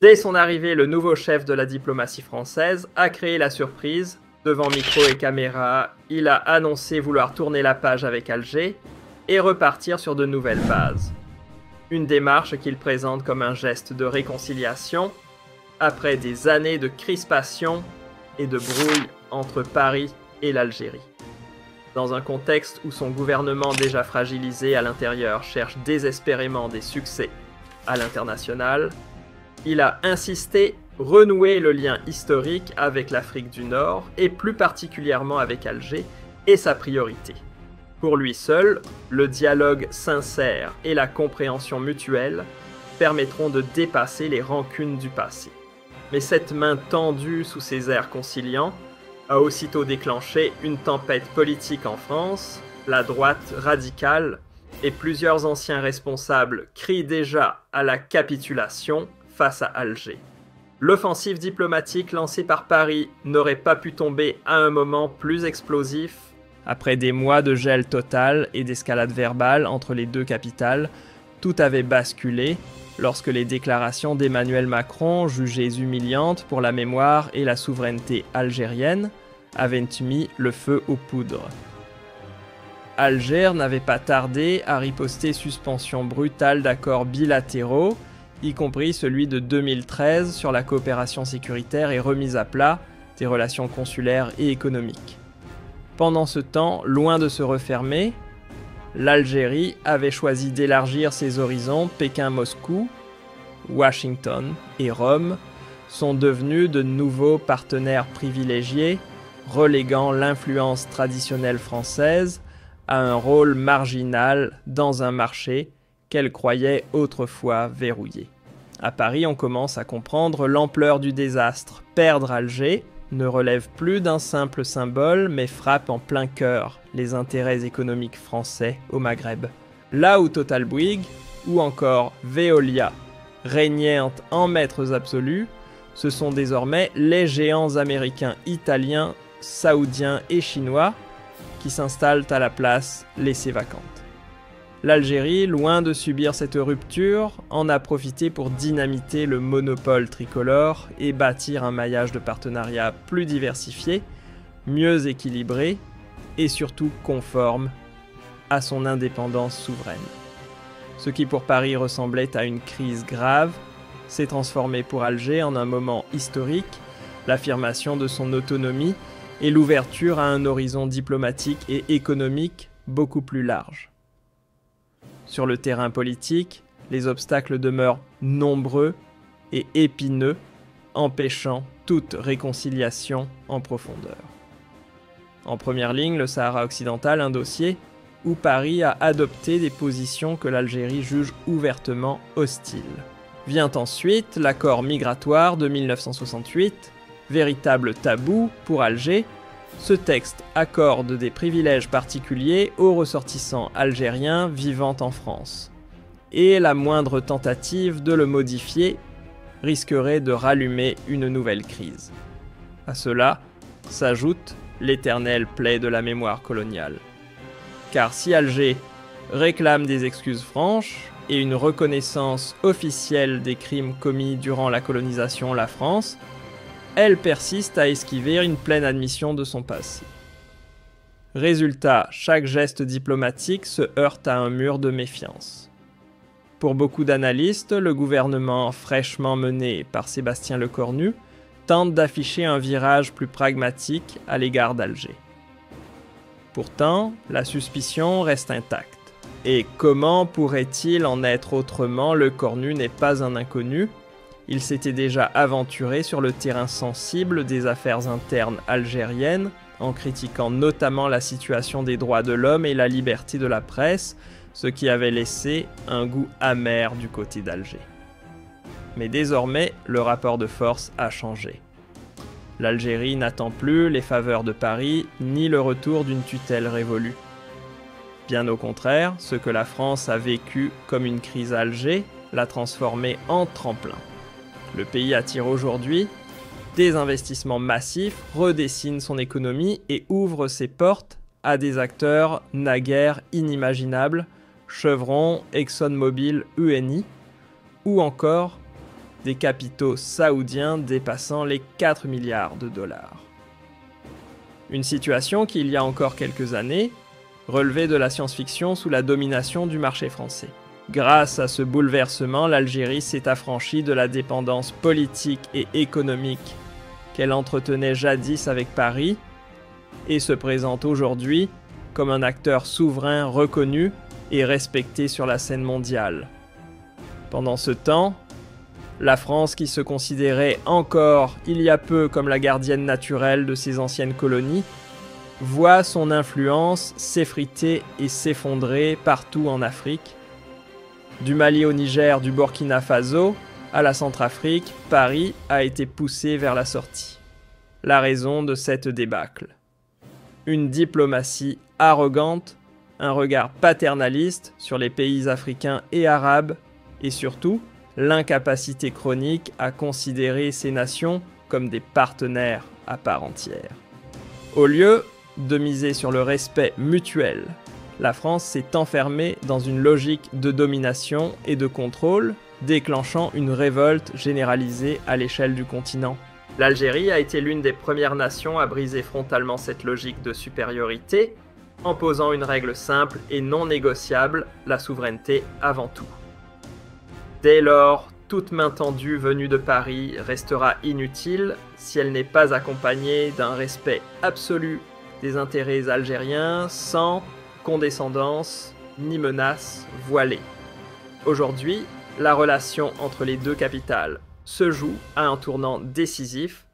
Dès son arrivée, le nouveau chef de la diplomatie française a créé la surprise. Devant micro et caméra, il a annoncé vouloir tourner la page avec Alger et repartir sur de nouvelles bases. Une démarche qu'il présente comme un geste de réconciliation après des années de crispation et de brouille entre Paris et l'Algérie. Dans un contexte où son gouvernement déjà fragilisé à l'intérieur cherche désespérément des succès à l'international, il a insisté renouer le lien historique avec l'Afrique du Nord et plus particulièrement avec Alger est sa priorité. Pour lui seul, le dialogue sincère et la compréhension mutuelle permettront de dépasser les rancunes du passé. Mais cette main tendue sous ses airs conciliants a aussitôt déclenché une tempête politique en France. La droite radicale et plusieurs anciens responsables crient déjà à la capitulation face à Alger. L'offensive diplomatique lancée par Paris n'aurait pas pu tomber à un moment plus explosif. Après des mois de gel total et d'escalade verbale entre les deux capitales, tout avait basculé lorsque les déclarations d'Emmanuel Macron, jugées humiliantes pour la mémoire et la souveraineté algérienne, avaient mis le feu aux poudres. Alger n'avait pas tardé à riposter suspension brutale d'accords bilatéraux, y compris celui de 2013 sur la coopération sécuritaire et remise à plat des relations consulaires et économiques. Pendant ce temps, loin de se refermer, l'Algérie avait choisi d'élargir ses horizons. Pékin-Moscou, Washington et Rome sont devenus de nouveaux partenaires privilégiés, reléguant l'influence traditionnelle française à un rôle marginal dans un marché qu'elle croyait autrefois verrouillé. À Paris, on commence à comprendre l'ampleur du désastre. Perdre Alger ne relève plus d'un simple symbole, mais frappe en plein cœur les intérêts économiques français au Maghreb. Là où Total Bouygues, ou encore Veolia, régnaient en maîtres absolus, ce sont désormais les géants américains, italiens, saoudiens et chinois qui s'installent à la place laissée vacante. L'Algérie, loin de subir cette rupture, en a profité pour dynamiter le monopole tricolore et bâtir un maillage de partenariats plus diversifié, mieux équilibré et surtout conforme à son indépendance souveraine. Ce qui pour Paris ressemblait à une crise grave s'est transformé pour Alger en un moment historique, l'affirmation de son autonomie et l'ouverture à un horizon diplomatique et économique beaucoup plus large. Sur le terrain politique, les obstacles demeurent nombreux et épineux, empêchant toute réconciliation en profondeur. En première ligne, le Sahara occidental, un dossier où Paris a adopté des positions que l'Algérie juge ouvertement hostiles. Vient ensuite l'accord migratoire de 1968, véritable tabou pour Alger. Ce texte accorde des privilèges particuliers aux ressortissants algériens vivant en France. Et la moindre tentative de le modifier risquerait de rallumer une nouvelle crise. À cela s'ajoute l'éternelle plaie de la mémoire coloniale. Car si Alger réclame des excuses franches et une reconnaissance officielle des crimes commis durant la colonisation la France, elle persiste à esquiver une pleine admission de son passé. Résultat, chaque geste diplomatique se heurte à un mur de méfiance. Pour beaucoup d'analystes, le gouvernement fraîchement mené par Sébastien Lecornu tente d'afficher un virage plus pragmatique à l'égard d'Alger. Pourtant, la suspicion reste intacte. Et comment pourrait-il en être autrement? Lecornu n'est pas un inconnu. Il s'était déjà aventuré sur le terrain sensible des affaires internes algériennes, en critiquant notamment la situation des droits de l'homme et la liberté de la presse, ce qui avait laissé un goût amer du côté d'Alger. Mais désormais, le rapport de force a changé. L'Algérie n'attend plus les faveurs de Paris, ni le retour d'une tutelle révolue. Bien au contraire, ce que la France a vécu comme une crise à Alger l'a transformé en tremplin. Le pays attire aujourd'hui des investissements massifs, redessine son économie et ouvre ses portes à des acteurs naguère inimaginables, Chevron, ExxonMobil, Eni, ou encore des capitaux saoudiens dépassant les 4 milliards de dollars. Une situation qui, il y a encore quelques années, relevait de la science-fiction sous la domination du marché français. Grâce à ce bouleversement, l'Algérie s'est affranchie de la dépendance politique et économique qu'elle entretenait jadis avec Paris et se présente aujourd'hui comme un acteur souverain reconnu et respecté sur la scène mondiale. Pendant ce temps, la France, qui se considérait encore il y a peu comme la gardienne naturelle de ses anciennes colonies, voit son influence s'effriter et s'effondrer partout en Afrique. Du Mali au Niger, du Burkina Faso à la Centrafrique, Paris a été poussé vers la sortie. La raison de cette débâcle: une diplomatie arrogante, un regard paternaliste sur les pays africains et arabes, et surtout, l'incapacité chronique à considérer ces nations comme des partenaires à part entière. Au lieu de miser sur le respect mutuel, la France s'est enfermée dans une logique de domination et de contrôle, déclenchant une révolte généralisée à l'échelle du continent. L'Algérie a été l'une des premières nations à briser frontalement cette logique de supériorité, en posant une règle simple et non négociable, la souveraineté avant tout. Dès lors, toute main tendue venue de Paris restera inutile si elle n'est pas accompagnée d'un respect absolu des intérêts algériens, sans condescendance ni menace voilée. Aujourd'hui, la relation entre les deux capitales se joue à un tournant décisif.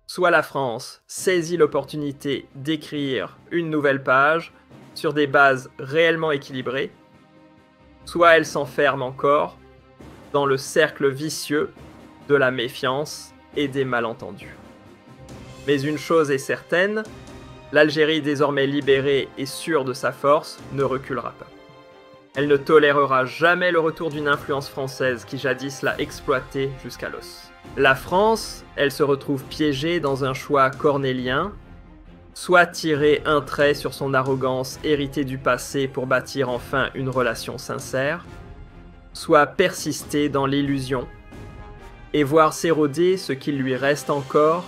Soit la France saisit l'opportunité d'écrire une nouvelle page sur des bases réellement équilibrées, soit elle s'enferme encore dans le cercle vicieux de la méfiance et des malentendus. Mais une chose est certaine, l'Algérie désormais libérée et sûre de sa force ne reculera pas. Elle ne tolérera jamais le retour d'une influence française qui jadis l'a exploitée jusqu'à l'os. La France, elle se retrouve piégée dans un choix cornélien, soit tirer un trait sur son arrogance héritée du passé pour bâtir enfin une relation sincère, soit persister dans l'illusion et voir s'éroder ce qu'il lui reste encore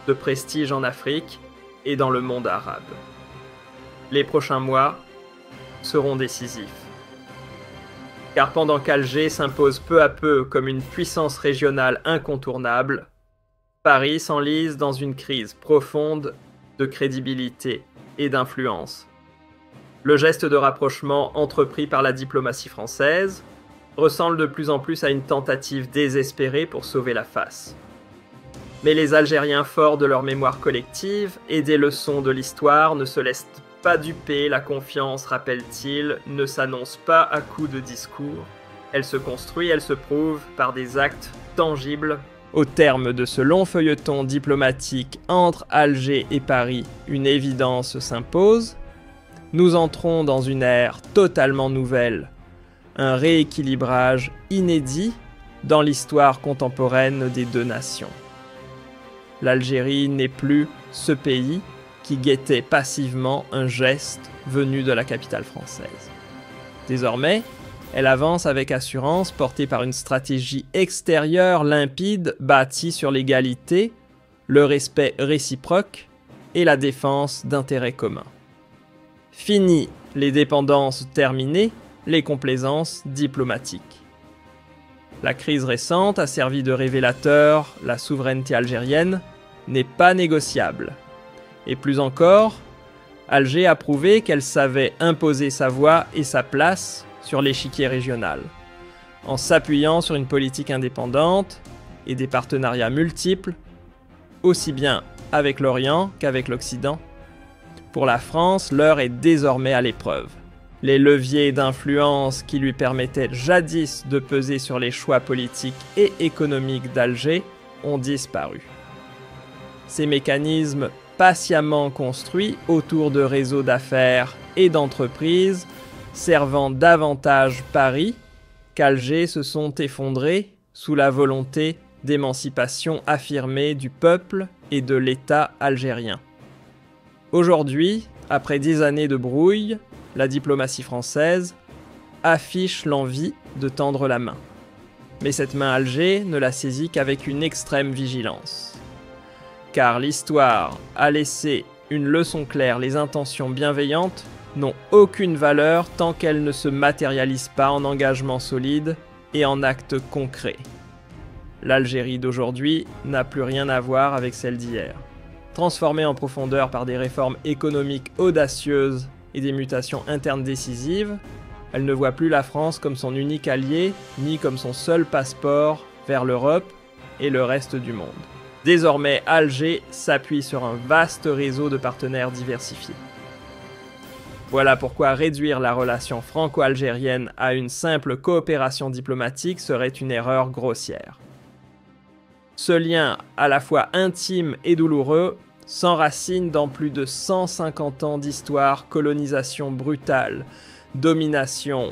de prestige en Afrique et dans le monde arabe. Les prochains mois seront décisifs. Car pendant qu'Alger s'impose peu à peu comme une puissance régionale incontournable, Paris s'enlise dans une crise profonde de crédibilité et d'influence. Le geste de rapprochement entrepris par la diplomatie française ressemble de plus en plus à une tentative désespérée pour sauver la face. Mais les Algériens, forts de leur mémoire collective et des leçons de l'histoire, ne se laissent pas duper. La confiance, rappelle-t-il, ne s'annonce pas à coups de discours. Elle se construit, elle se prouve par des actes tangibles. Au terme de ce long feuilleton diplomatique entre Alger et Paris, une évidence s'impose. Nous entrons dans une ère totalement nouvelle, un rééquilibrage inédit dans l'histoire contemporaine des deux nations. L'Algérie n'est plus ce pays qui guettait passivement un geste venu de la capitale française. Désormais, elle avance avec assurance, portée par une stratégie extérieure limpide, bâtie sur l'égalité, le respect réciproque et la défense d'intérêts communs. Fini les dépendances terminées, les complaisances diplomatiques. La crise récente a servi de révélateur, la souveraineté algérienne n'est pas négociable. Et plus encore, Alger a prouvé qu'elle savait imposer sa voix et sa place sur l'échiquier régional, en s'appuyant sur une politique indépendante et des partenariats multiples, aussi bien avec l'Orient qu'avec l'Occident. Pour la France, l'heure est désormais à l'épreuve. Les leviers d'influence qui lui permettaient jadis de peser sur les choix politiques et économiques d'Alger ont disparu. Ces mécanismes patiemment construits autour de réseaux d'affaires et d'entreprises servant davantage Paris qu'Alger se sont effondrés sous la volonté d'émancipation affirmée du peuple et de l'État algérien. Aujourd'hui, après 10 années de brouille, la diplomatie française affiche l'envie de tendre la main. Mais cette main Alger ne la saisit qu'avec une extrême vigilance. Car l'histoire a laissé une leçon claire, les intentions bienveillantes n'ont aucune valeur tant qu'elles ne se matérialisent pas en engagements solides et en actes concrets. L'Algérie d'aujourd'hui n'a plus rien à voir avec celle d'hier. Transformée en profondeur par des réformes économiques audacieuses et des mutations internes décisives, elle ne voit plus la France comme son unique allié, ni comme son seul passeport vers l'Europe et le reste du monde. Désormais, Alger s'appuie sur un vaste réseau de partenaires diversifiés. Voilà pourquoi réduire la relation franco-algérienne à une simple coopération diplomatique serait une erreur grossière. Ce lien, à la fois intime et douloureux, s'enracine dans plus de 150 ans d'histoire, colonisation brutale, domination,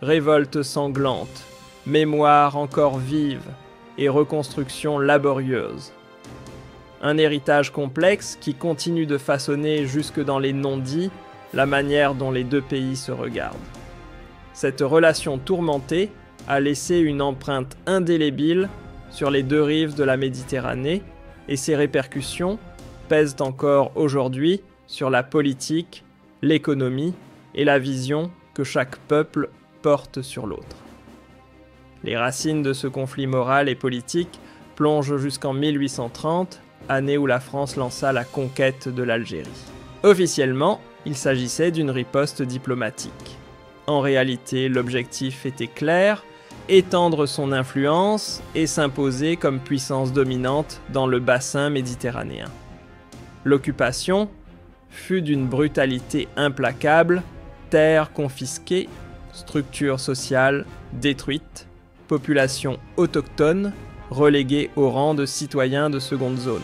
révolte sanglante, mémoire encore vive et reconstruction laborieuse. Un héritage complexe qui continue de façonner jusque dans les non-dits la manière dont les deux pays se regardent. Cette relation tourmentée a laissé une empreinte indélébile sur les deux rives de la Méditerranée et ses répercussions pèsent encore aujourd'hui sur la politique, l'économie et la vision que chaque peuple porte sur l'autre. Les racines de ce conflit moral et politique plongent jusqu'en 1830, année où la France lança la conquête de l'Algérie. Officiellement, il s'agissait d'une riposte diplomatique. En réalité, l'objectif était clair, étendre son influence et s'imposer comme puissance dominante dans le bassin méditerranéen. L'occupation fut d'une brutalité implacable, terres confisquées, structures sociales détruites, population autochtone reléguée au rang de citoyens de seconde zone.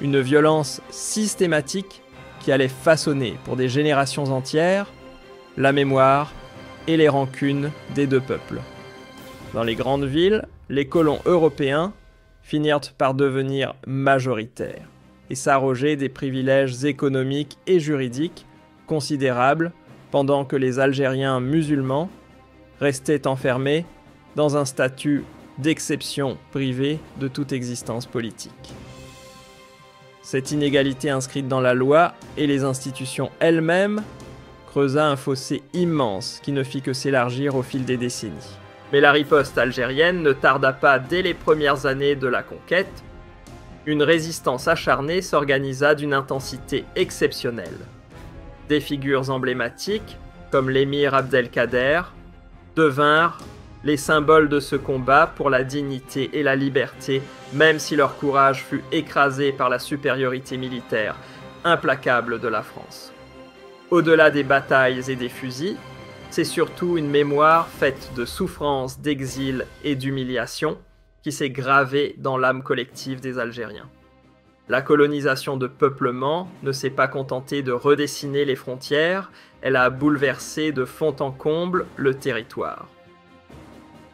Une violence systématique qui allait façonner pour des générations entières la mémoire et les rancunes des deux peuples. Dans les grandes villes, les colons européens finirent par devenir majoritaires et s'arroger des privilèges économiques et juridiques considérables pendant que les Algériens musulmans restaient enfermés dans un statut d'exception privée de toute existence politique. Cette inégalité inscrite dans la loi et les institutions elles-mêmes creusa un fossé immense qui ne fit que s'élargir au fil des décennies. Mais la riposte algérienne ne tarda pas dès les premières années de la conquête. Une résistance acharnée s'organisa d'une intensité exceptionnelle. Des figures emblématiques, comme l'émir Abdelkader, devinrent les symboles de ce combat pour la dignité et la liberté, même si leur courage fut écrasé par la supériorité militaire implacable de la France. Au-delà des batailles et des fusils, c'est surtout une mémoire faite de souffrance, d'exil et d'humiliation qui s'est gravée dans l'âme collective des Algériens. La colonisation de peuplement ne s'est pas contentée de redessiner les frontières, elle a bouleversé de fond en comble le territoire.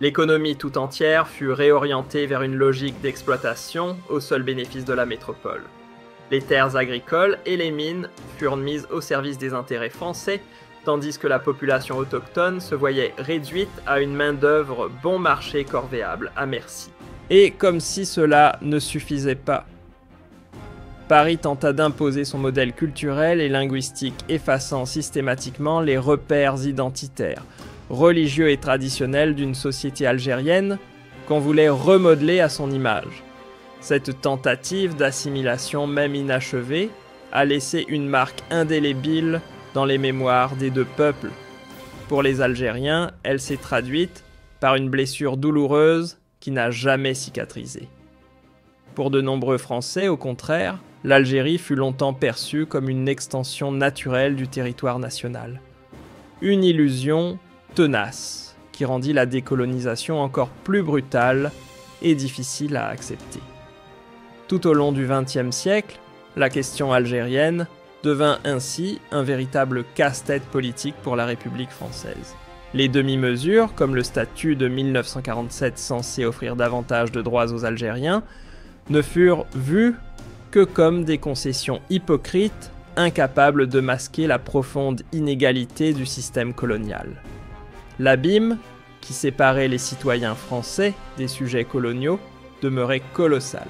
L'économie tout entière fut réorientée vers une logique d'exploitation au seul bénéfice de la métropole. Les terres agricoles et les mines furent mises au service des intérêts français, tandis que la population autochtone se voyait réduite à une main-d'œuvre bon marché corvéable à merci. Et comme si cela ne suffisait pas, Paris tenta d'imposer son modèle culturel et linguistique, effaçant systématiquement les repères identitaires, religieux et traditionnels d'une société algérienne qu'on voulait remodeler à son image. Cette tentative d'assimilation, même inachevée, a laissé une marque indélébile dans les mémoires des deux peuples. Pour les Algériens, elle s'est traduite par une blessure douloureuse qui n'a jamais cicatrisé. Pour de nombreux Français, au contraire, l'Algérie fut longtemps perçue comme une extension naturelle du territoire national. Une illusion tenace qui rendit la décolonisation encore plus brutale et difficile à accepter. Tout au long du XXe siècle, la question algérienne devint ainsi un véritable casse-tête politique pour la République française. Les demi-mesures, comme le statut de 1947 censé offrir davantage de droits aux Algériens, ne furent vues que comme des concessions hypocrites, incapables de masquer la profonde inégalité du système colonial. L'abîme qui séparait les citoyens français des sujets coloniaux demeurait colossal.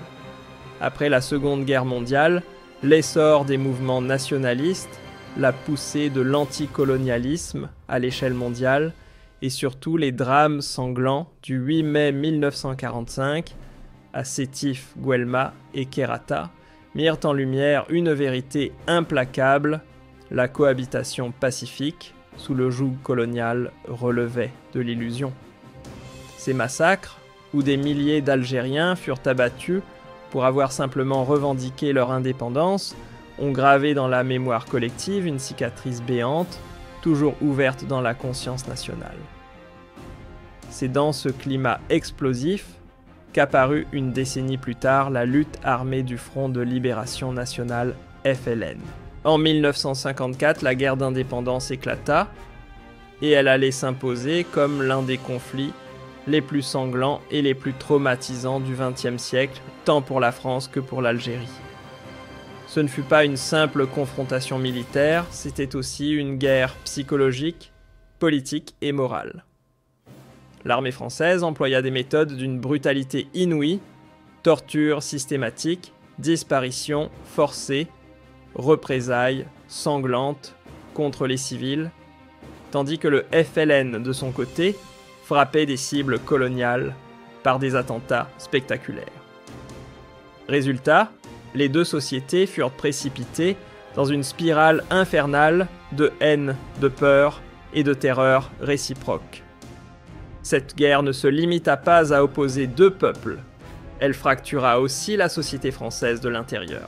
Après la Seconde Guerre mondiale, l'essor des mouvements nationalistes, la poussée de l'anticolonialisme à l'échelle mondiale et surtout les drames sanglants du 8 mai 1945 à Sétif, Guelma et Kerata mirent en lumière une vérité implacable: la cohabitation pacifique sous le joug colonial relevait de l'illusion. Ces massacres, où des milliers d'Algériens furent abattus pour avoir simplement revendiqué leur indépendance, ont gravé dans la mémoire collective une cicatrice béante, toujours ouverte dans la conscience nationale. C'est dans ce climat explosif qu'apparut une décennie plus tard la lutte armée du Front de Libération Nationale FLN. En 1954, la guerre d'indépendance éclata et elle allait s'imposer comme l'un des conflits les plus sanglants et les plus traumatisants du XXe siècle, tant pour la France que pour l'Algérie. Ce ne fut pas une simple confrontation militaire, c'était aussi une guerre psychologique, politique et morale. L'armée française employa des méthodes d'une brutalité inouïe, torture systématique, disparition forcée, représailles sanglantes contre les civils, tandis que le FLN, de son côté, frappait des cibles coloniales par des attentats spectaculaires. Résultat, les deux sociétés furent précipitées dans une spirale infernale de haine, de peur et de terreur réciproque. Cette guerre ne se limita pas à opposer deux peuples, elle fractura aussi la société française de l'intérieur.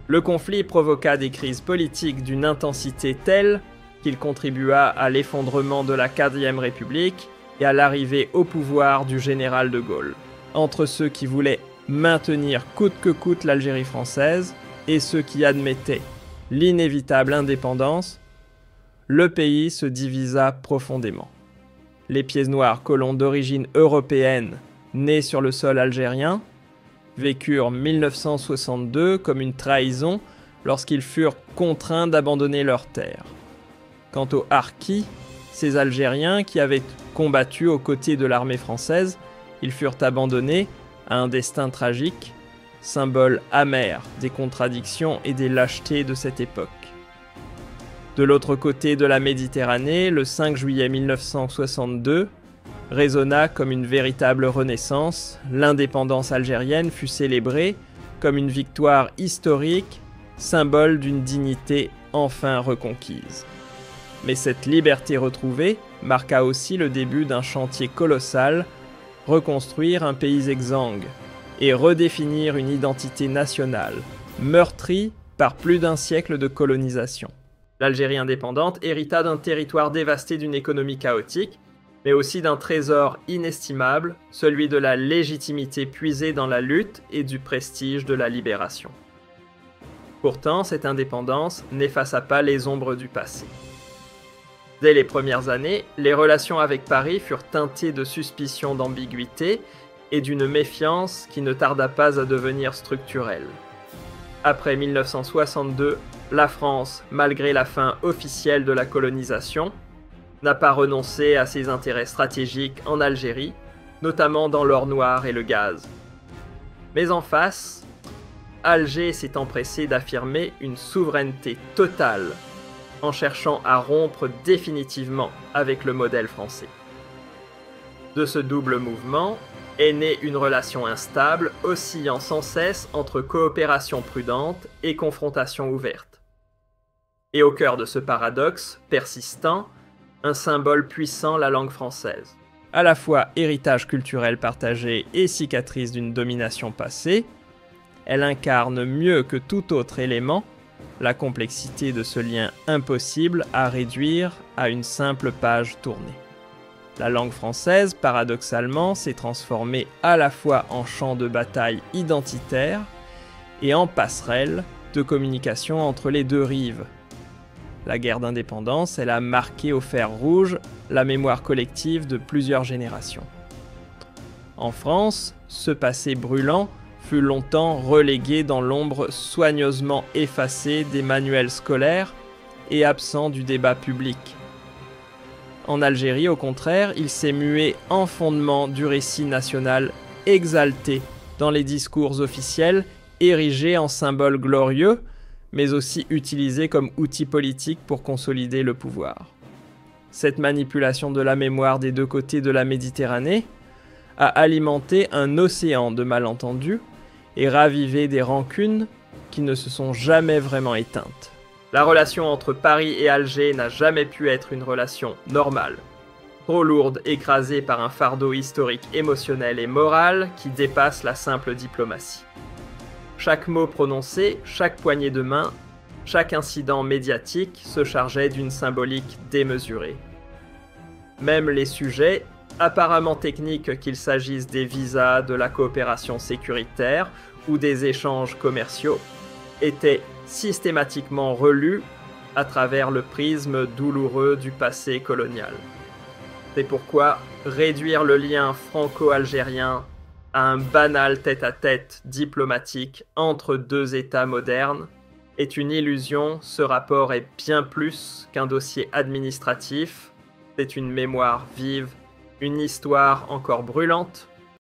Le conflit provoqua des crises politiques d'une intensité telle qu'il contribua à l'effondrement de la 4e République et à l'arrivée au pouvoir du général de Gaulle. Entre ceux qui voulaient maintenir coûte que coûte l'Algérie française et ceux qui admettaient l'inévitable indépendance, le pays se divisa profondément. Les pieds noirs colons d'origine européenne, nés sur le sol algérien, vécurent 1962 comme une trahison lorsqu'ils furent contraints d'abandonner leurs terres. Quant aux Harkis, ces Algériens qui avaient combattu aux côtés de l'armée française, ils furent abandonnés à un destin tragique, symbole amer des contradictions et des lâchetés de cette époque. De l'autre côté de la Méditerranée, le 5 juillet 1962, résonna comme une véritable renaissance, l'indépendance algérienne fut célébrée comme une victoire historique, symbole d'une dignité enfin reconquise. Mais cette liberté retrouvée marqua aussi le début d'un chantier colossal, reconstruire un pays exsangue et redéfinir une identité nationale, meurtrie par plus d'un siècle de colonisation. L'Algérie indépendante hérita d'un territoire dévasté d'une économie chaotique, mais aussi d'un trésor inestimable, celui de la légitimité puisée dans la lutte et du prestige de la libération. Pourtant, cette indépendance n'effaça pas les ombres du passé. Dès les premières années, les relations avec Paris furent teintées de suspicions d'ambiguïté et d'une méfiance qui ne tarda pas à devenir structurelle. Après 1962, la France, malgré la fin officielle de la colonisation, n'a pas renoncé à ses intérêts stratégiques en Algérie, notamment dans l'or noir et le gaz. Mais en face, Alger s'est empressé d'affirmer une souveraineté totale en cherchant à rompre définitivement avec le modèle français. De ce double mouvement est née une relation instable, oscillant sans cesse entre coopération prudente et confrontation ouverte. Et au cœur de ce paradoxe persistant, un symbole puissant, la langue française. À la fois héritage culturel partagé et cicatrice d'une domination passée, elle incarne mieux que tout autre élément la complexité de ce lien impossible à réduire à une simple page tournée. La langue française, paradoxalement, s'est transformée à la fois en champ de bataille identitaire et en passerelle de communication entre les deux rives. La guerre d'indépendance, elle a marqué au fer rouge la mémoire collective de plusieurs générations. En France, ce passé brûlant fut longtemps relégué dans l'ombre soigneusement effacée des manuels scolaires et absent du débat public. En Algérie, au contraire, il s'est mué en fondement du récit national exalté dans les discours officiels, érigé en symbole glorieux, mais aussi utilisé comme outil politique pour consolider le pouvoir. Cette manipulation de la mémoire des deux côtés de la Méditerranée a alimenté un océan de malentendus et ravivé des rancunes qui ne se sont jamais vraiment éteintes. La relation entre Paris et Alger n'a jamais pu être une relation normale. Trop lourde, écrasée par un fardeau historique émotionnel et moral qui dépasse la simple diplomatie. Chaque mot prononcé, chaque poignée de main, chaque incident médiatique se chargeait d'une symbolique démesurée. Même les sujets, apparemment techniques qu'il s'agisse des visas, de la coopération sécuritaire ou des échanges commerciaux, étaient systématiquement relus à travers le prisme douloureux du passé colonial. C'est pourquoi réduire le lien franco-algérien à un banal tête-à-tête diplomatique entre deux États modernes est une illusion. Ce rapport est bien plus qu'un dossier administratif, c'est une mémoire vive, une histoire encore brûlante,